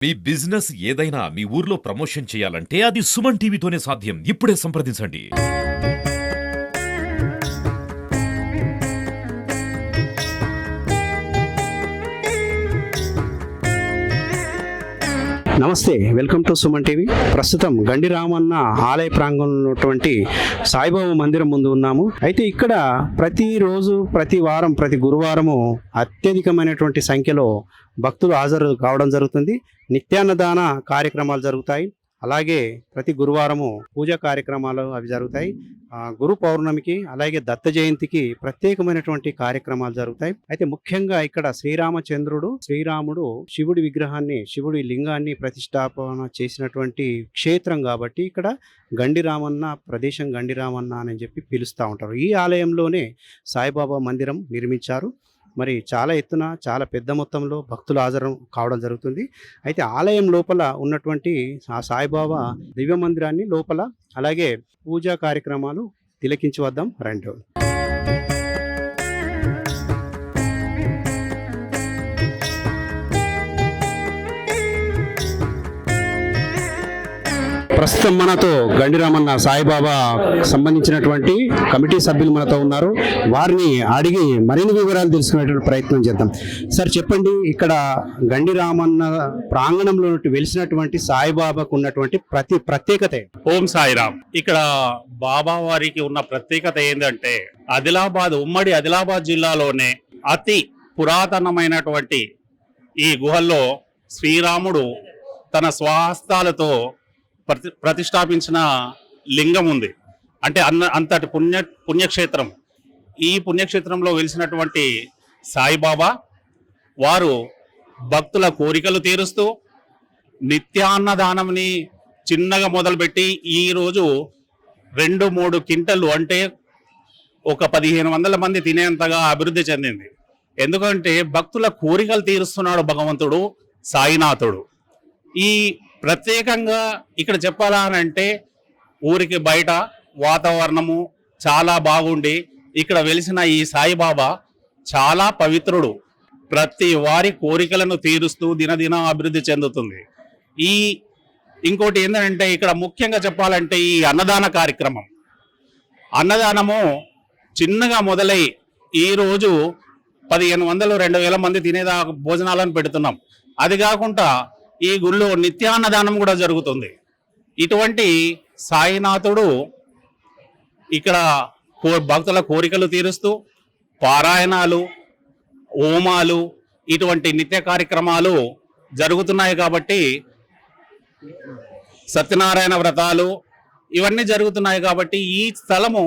మీ business ఏదైనా మీ ఊర్లో promotion చేయాలంటే అది సుమన్ టీవీతోనే సాధ్యం. ఇప్పుడే సంప్రదించండి. నమస్తే, వెల్కమ్ టు సుమన్ టీవీ. ప్రస్తుతం గండి రామన్న ఆలయ ప్రాంగణంలో ఉన్నటువంటి సాయిబాబా మందిరం ముందు ఉన్నాము. అయితే ఇక్కడ ప్రతిరోజు, ప్రతి వారం, ప్రతి గురువారము అత్యధికమైనటువంటి సంఖ్యలో భక్తులు హాజరు కావడం జరుగుతుంది. నిత్యాన్నదాన కార్యక్రమాలు జరుగుతాయి. అలాగే ప్రతి గురువారము పూజా కార్యక్రమాలు అవి జరుగుతాయి. గురు పౌర్ణమికి అలాగే దత్త జయంతికి ప్రత్యేకమైనటువంటి కార్యక్రమాలు జరుగుతాయి. అయితే ముఖ్యంగా ఇక్కడ శ్రీరాముడు శివుడి విగ్రహాన్ని, శివుడి లింగాన్ని ప్రతిష్టాపన చేసినటువంటి క్షేత్రం కాబట్టి ఇక్కడ గండి రామన్న ప్రదేశం గండి రామన్న అని చెప్పి పిలుస్తూ ఉంటారు. ఈ ఆలయంలోనే సాయిబాబా మందిరం నిర్మించారు. మరి చాలా ఎత్తున, చాలా పెద్ద మొత్తంలో భక్తులు హాజరు కావడం జరుగుతుంది. అయితే ఆలయం లోపల ఉన్నటువంటి ఆ సాయిబాబా దివ్య మందిరాన్ని లోపల అలాగే పూజా కార్యక్రమాలు తిలకించి వద్దాం రండి. ప్రస్తుతం మనతో గండి రామన్న సాయిబాబా సంబంధించినటువంటి కమిటీ సభ్యులు మనతో ఉన్నారు. వారిని అడిగి మరిన్ని వివరాలు తెలుసుకునేటువంటి ప్రయత్నం చేద్దాం. సార్ చెప్పండి, ఇక్కడ గండి రామన్న ప్రాంగణంలో వెలిసినటువంటి సాయిబాబాకు ఉన్నటువంటి ప్రత్యేకత? ఓం సాయిరామ్. ఇక్కడ బాబా వారికి ఉన్న ప్రత్యేకత ఏంటంటే ఉమ్మడి ఆదిలాబాద్ జిల్లాలోనే అతి పురాతనమైనటువంటి ఈ గుహల్లో శ్రీరాముడు తన స్వహస్తాలతో ప్రతిష్టాపించిన లింగం ఉంది. అంటే అంతటి పుణ్యక్షేత్రం. ఈ పుణ్యక్షేత్రంలో వెలిసినటువంటి సాయిబాబా వారు భక్తుల కోరికలు తీరుస్తూ నిత్యాన్నదానంని చిన్నగా మొదలుపెట్టి ఈరోజు 2-3 క్వింటలు అంటే ఒక 1500 మంది తినేంతగా అభివృద్ధి చెందింది. ఎందుకంటే భక్తుల కోరికలు తీరుస్తున్నాడు భగవంతుడు సాయినాథుడు. ఈ ప్రత్యేకంగా ఇక్కడ చెప్పాలా అని అంటే ఊరికి బయట వాతావరణము చాలా బాగుండి ఇక్కడ వెలిసిన ఈ సాయిబాబా చాలా పవిత్రుడు. ప్రతి వారి కోరికలను తీరుస్తూ దినదిన అభివృద్ధి చెందుతుంది. ఇంకోటి ఏంటంటే ఇక్కడ ముఖ్యంగా చెప్పాలంటే ఈ అన్నదాన కార్యక్రమం. అన్నదానము చిన్నగా మొదలై ఈరోజు 1500-2000 మంది తినేదా భోజనాలను పెడుతున్నాం. అది కాకుండా ఈ గుళ్ళో నిత్యాన్నదానం కూడా జరుగుతుంది. ఇటువంటి సాయినాథుడు ఇక్కడ భక్తుల కోరికలు తీరుస్తూ పారాయణాలు, హోమాలు, ఇటువంటి నిత్య కార్యక్రమాలు జరుగుతున్నాయి. కాబట్టి సత్యనారాయణ వ్రతాలు ఇవన్నీ జరుగుతున్నాయి. కాబట్టి ఈ స్థలము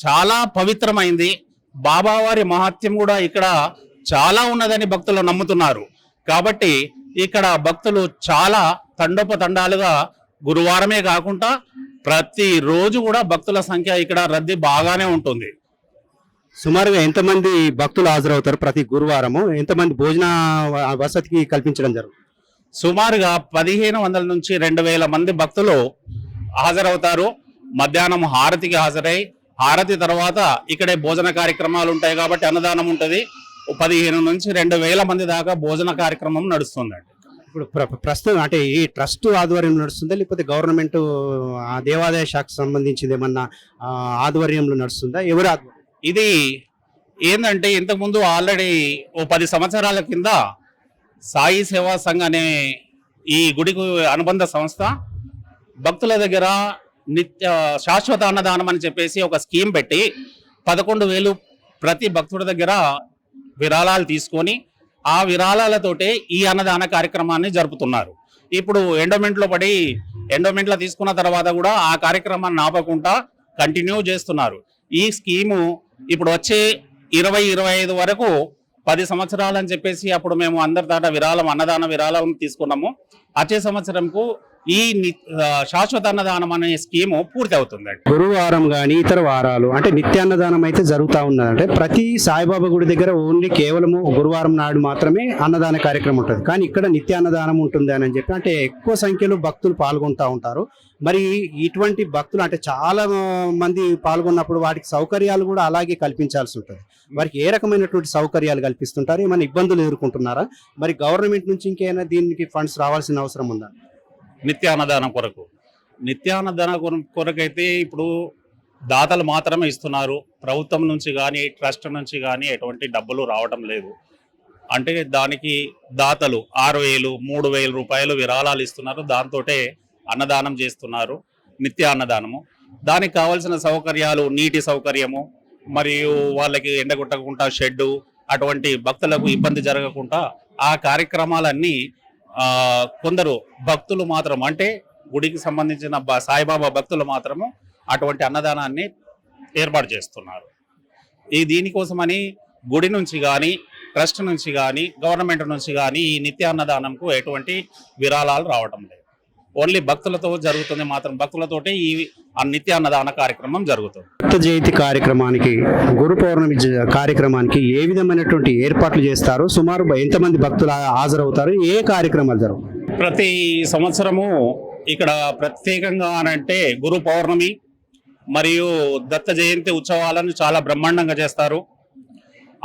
చాలా పవిత్రమైంది. బాబావారి మహత్యం కూడా ఇక్కడ చాలా ఉన్నదని భక్తులు నమ్ముతున్నారు. కాబట్టి ఇక్కడ భక్తులు చాలా తండోపతండాలుగా గురువారమే కాకుండా ప్రతిరోజు కూడా భక్తుల సంఖ్య ఇక్కడ రద్దీ బాగానే ఉంటుంది. సుమారుగా ఎంతమంది భక్తులు హాజరవుతారు ప్రతి గురువారము? ఎంతమంది భోజన వసతికి కల్పించడం జరుగుతుంది? సుమారుగా 1500 నుంచి 2000 మంది భక్తులు హాజరవుతారు. మధ్యాహ్నం హారతికి హాజరై హారతి తర్వాత ఇక్కడే భోజన కార్యక్రమాలు ఉంటాయి. కాబట్టి అన్నదానం ఉంటుంది. 15 నుంచి 2000 మంది దాకా భోజన కార్యక్రమం నడుస్తుందండి. ఇప్పుడు ప్రస్తుతం అంటే ఈ ట్రస్ట్ ఆధ్వర్యంలో నడుస్తుందా, లేకపోతే గవర్నమెంట్ దేవాదాయ శాఖకు సంబంధించింది ఏమన్నా ఆధ్వర్యంలో నడుస్తుందా? ఎవరు ఆధ్వర్యం? ఇది ఏంటంటే ఇంతకుముందు ఆల్రెడీ 10 సంవత్సరాల కింద సాయి సేవా సంఘ్ అనే ఈ గుడికి అనుబంధ సంస్థ భక్తుల దగ్గర శాశ్వత అన్నదానం అని చెప్పేసి ఒక స్కీమ్ పెట్టి 11,000 ప్రతి భక్తుడి దగ్గర విరాళాలు తీసుకొని ఆ విరాళాలతోటే ఈ అన్నదాన కార్యక్రమాన్ని జరుపుతున్నారు. ఇప్పుడు ఎండోమెంట్లో తీసుకున్న తర్వాత కూడా ఆ కార్యక్రమాన్ని ఆపకుండా కంటిన్యూ చేస్తున్నారు. ఈ స్కీము ఇప్పుడు వచ్చే 2025 వరకు 10 సంవత్సరాలు అని చెప్పేసి అప్పుడు మేము అందరి దాట అన్నదాన విరాళం తీసుకున్నాము. వచ్చే సంవత్సరంకు ఈ శాశ్వత అన్నదానం అనే స్కీము పూర్తి అవుతుందండి. గురువారం కానీ ఇతర వారాలు అంటే నిత్యాన్నదానం అయితే జరుగుతూ ఉన్నదంటే ప్రతి సాయిబాబా గుడి దగ్గర ఓన్లీ కేవలము గురువారం నాడు మాత్రమే అన్నదాన కార్యక్రమం ఉంటుంది. కానీ ఇక్కడ నిత్యాన్నదానం ఉంటుంది అని చెప్పి అంటే ఎక్కువ సంఖ్యలో భక్తులు పాల్గొంటూ ఉంటారు. మరి ఇటువంటి భక్తులు అంటే చాలా మంది పాల్గొన్నప్పుడు వాటికి సౌకర్యాలు కూడా అలాగే కల్పించాల్సి ఉంటుంది. వారికి ఏ రకమైనటువంటి సౌకర్యాలు కల్పిస్తుంటారు, ఏమైనా ఇబ్బందులు ఎదుర్కొంటున్నారా? మరి గవర్నమెంట్ నుంచి ఇంకేమైనా దీనికి ఫండ్స్ రావాల్సిన అవసరం ఉందా? నిత్యాన్నదానం కొరకైతే ఇప్పుడు దాతలు మాత్రమే ఇస్తున్నారు. ప్రభుత్వం నుంచి కానీ ట్రస్ట్ నుంచి కానీ ఎటువంటి డబ్బులు రావడం లేదు. అంటే దానికి దాతలు 6,000 3,000 రూపాయలు విరాళాలు ఇస్తున్నారు. దాంతోటే అన్నదానం చేస్తున్నారు, నిత్య అన్నదానము. దానికి కావాల్సిన సౌకర్యాలు, నీటి సౌకర్యము, మరియు వాళ్ళకి ఎండగొట్టకుండా షెడ్డు, అటువంటి భక్తులకు ఇబ్బంది జరగకుండా ఆ కార్యక్రమాలన్నీ కొందరు భక్తులు మాత్రం అంటే గుడికి సంబంధించిన సాయిబాబా భక్తులు మాత్రము అటువంటి అన్నదానాన్ని ఏర్పాటు చేస్తున్నారు. దీనికోసమని గుడి నుంచి కానీ ట్రస్ట్ నుంచి కానీ గవర్నమెంట్ నుంచి కానీ ఈ నిత్య అన్నదానంకు ఎటువంటి విరాళాలు రావటం లేదు. ఓన్లీ భక్తులతో జరుగుతుంది, మాత్రం భక్తులతోటే ఈ నిత్య అన్నదాన కార్యక్రమం జరుగుతుంది. దత్త జయంతి కార్యక్రమానికి, గురు పౌర్ణమి కార్యక్రమానికి ఏ విధమైనటువంటి ఏర్పాట్లు చేస్తారు? సుమారు ఎంతమంది భక్తులు హాజరవుతారు? ఏ కార్యక్రమాలు జరుగుతాయి? ప్రతి సంవత్సరము ఇక్కడ ప్రత్యేకంగా అంటే గురు పౌర్ణమి మరియు దత్త జయంతి ఉత్సవాలను చాలా బ్రహ్మాండంగా చేస్తారు.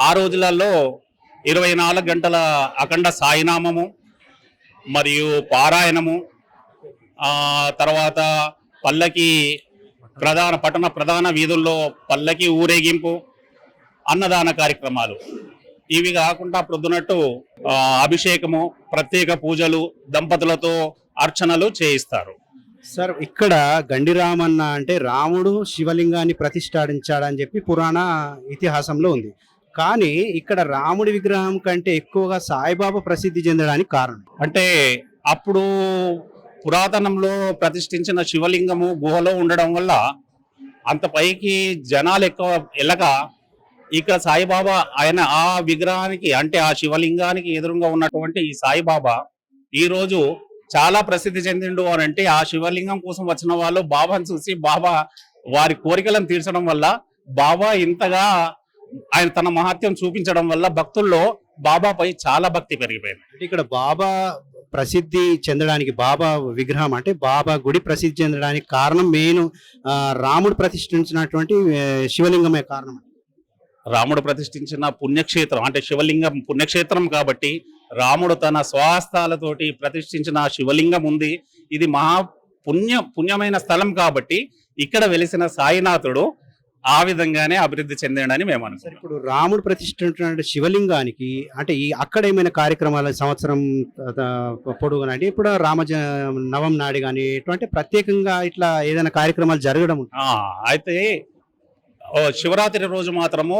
ఆ రోజులలో 24 గంటల అఖండ సాయినామము మరియు పారాయణము, తర్వాత పల్లకి ప్రధాన వీధుల్లో పల్లకి ఊరేగింపు, అన్నదాన కార్యక్రమాలు. ఇవి కాకుండా ప్రొద్దునట్టు అభిషేకము, ప్రత్యేక పూజలు, దంపతులతో అర్చనలు చేయిస్తారు. సార్, ఇక్కడ గండిరామన్న అంటే రాముడు శివలింగాన్ని ప్రతిష్ఠించాడని చెప్పి పురాణ ఇతిహాసంలో ఉంది. కానీ ఇక్కడ రాముడి విగ్రహం కంటే ఎక్కువగా సాయిబాబా ప్రసిద్ధి చెందడానికి కారణం అంటే అప్పుడు పురాతనంలో ప్రతిష్ఠించిన శివలింగము గుహలో ఉండడం వల్ల అంత పైకి జనాలు ఎక్కువ వెళ్ళక ఇక్కడ సాయిబాబా ఆయన ఆ విగ్రహానికి అంటే ఆ శివలింగానికి ఎదురుగా ఉన్నటువంటి ఈ సాయిబాబా ఈరోజు చాలా ప్రసిద్ధి చెందిండు అని అంటే ఆ శివలింగం కోసం వచ్చిన వాళ్ళు బాబాను చూసి బాబా వారి కోరికలను తీర్చడం వల్ల బాబా ఇంతగా ఆయన తన మహత్యం చూపించడం వల్ల భక్తుల్లో బాబాపై చాలా భక్తి పెరిగిపోయింది. ఇక్కడ బాబా ప్రసిద్ధి చెందడానికి, బాబా విగ్రహం అంటే బాబా గుడి ప్రసిద్ధి చెందడానికి కారణం మెయిన్ రాముడు ప్రతిష్ఠించినటువంటి శివలింగమే కారణం. రాముడు ప్రతిష్ఠించిన పుణ్యక్షేత్రం అంటే శివలింగం పుణ్యక్షేత్రం కాబట్టి రాముడు తన స్వహస్తాలతోటి ప్రతిష్ఠించిన శివలింగం ఉంది. ఇది మహా పుణ్యమైన స్థలం కాబట్టి ఇక్కడ వెలిసిన సాయినాథుడు ఆ విధంగానే అభివృద్ధి చెందాడని మేము అనుకుంటాం. ఇప్పుడు రాముడు ప్రతిష్ఠించిన శివలింగానికి అంటే ఈ అక్కడ ఏమైనా కార్యక్రమాలు సంవత్సరం పొడుగునా అంటే ఇప్పుడు నవం నాడు కానీ ఇటువంటి ప్రత్యేకంగా ఇట్లా ఏదైనా కార్యక్రమాలు జరగడం? అయితే శివరాత్రి రోజు మాత్రము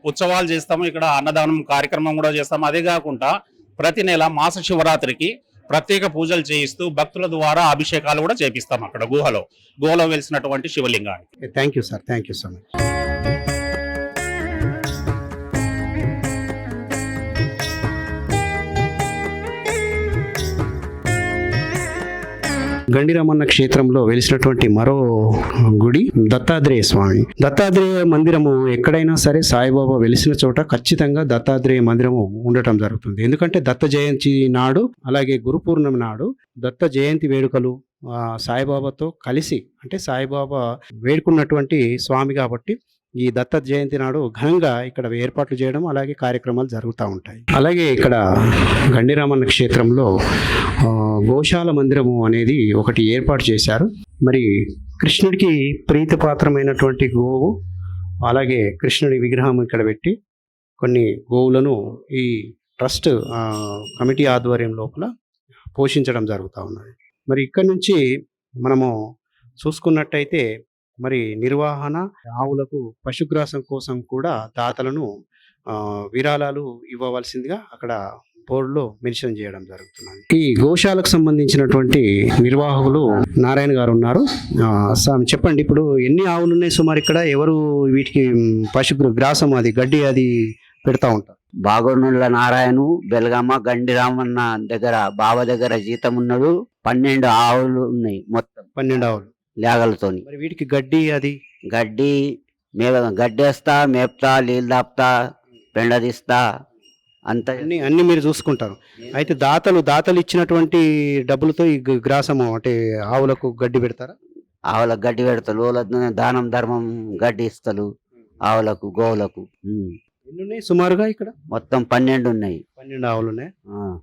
ఉత్సవాలు చేస్తాము, ఇక్కడ అన్నదానం కార్యక్రమం కూడా చేస్తాము. అదే కాకుండా ప్రతి నెల మాస శివరాత్రికి ప్రత్యేక పూజలు చేయిస్తూ భక్తుల ద్వారా అభిషేకాలు కూడా చేపిస్తాం అక్కడ గుహలో వెలిసినటువంటి శివలింగానికి. Thank you sir, thank you so much. గండిరామన్న క్షేత్రంలో వెలిసినటువంటి మరో గుడి దత్తాత్రేయ స్వామి. దత్తాత్రేయ మందిరము ఎక్కడైనా సరే సాయిబాబా వెలిసిన చోట ఖచ్చితంగా దత్తాత్రేయ మందిరము ఉండటం జరుగుతుంది. ఎందుకంటే దత్త జయంతి నాడు అలాగే గురు పూర్ణమి నాడు దత్త జయంతి వేడుకలు సాయిబాబాతో కలిసి అంటే సాయిబాబా వేడుకున్నటువంటి స్వామి కాబట్టి ఈ దత్త జయంతి నాడు ఘనంగా ఇక్కడ ఏర్పాట్లు చేయడం అలాగే కార్యక్రమాలు జరుగుతూ ఉంటాయి. అలాగే ఇక్కడ గండిరామన్న క్షేత్రంలో గోశాల మందిరము అనేది ఒకటి ఏర్పాటు చేశారు. మరి కృష్ణుడికి ప్రీతిపాత్రమైనటువంటి గోవు అలాగే కృష్ణుడి విగ్రహం ఇక్కడ పెట్టి కొన్ని గోవులను ఈ ట్రస్ట్ కమిటీ ఆధ్వర్యం లోపల పోషించడం జరుగుతూ ఉన్నది. మరి ఇక్కడ నుంచి మనము చూసుకున్నట్టయితే మరి నిర్వహణ ఆవులకు పశుగ్రాసం కోసం కూడా దాతలను విరాళాలు ఇవ్వవలసిందిగా అక్కడ బోర్డులో మెన్షన్ చేయడం జరుగుతున్నది. ఈ గోశాలకు సంబంధించినటువంటి నిర్వాహకులు నారాయణ గారు ఉన్నారు. చెప్పండి, ఇప్పుడు ఎన్ని ఆవులు ఉన్నాయి సుమారు ఇక్కడ? ఎవరు వీటికి గ్రాసం అది గడ్డి అది పెడతా ఉంటారు? బాగోనుళ్ళ నారాయణ బెలగమ్మ గండి రామన్న దగ్గర బావ దగ్గర జీతం ఉన్నాడు. 12 ఆవులు ఉన్నాయి మొత్తం 12 ఆవులు. లేగలతోని. మరి వీటికి గడ్డి అది గడ్డి గడ్డేస్తా, మేపుతా, నీళ్ళు దాపుతా, పెండ తీస్తా, అంత అన్ని మీరు చూసుకుంటారు. అయితే దాతలు ఇచ్చినటువంటి డబ్బులతో ఈ గ్రాసము అంటే ఆవులకు గడ్డి పెడతారా? ఆవులకు గడ్డి పెడతారు. వాళ్ళ దానం ధర్మం గడ్డి ఇస్తారు ఆవులకు, గోవులకు. ఎన్ని ఉన్నాయి సుమారుగా ఇక్కడ? మొత్తం 12 ఉన్నాయి. 12 ఆవులు ఉన్నాయి. ఆ.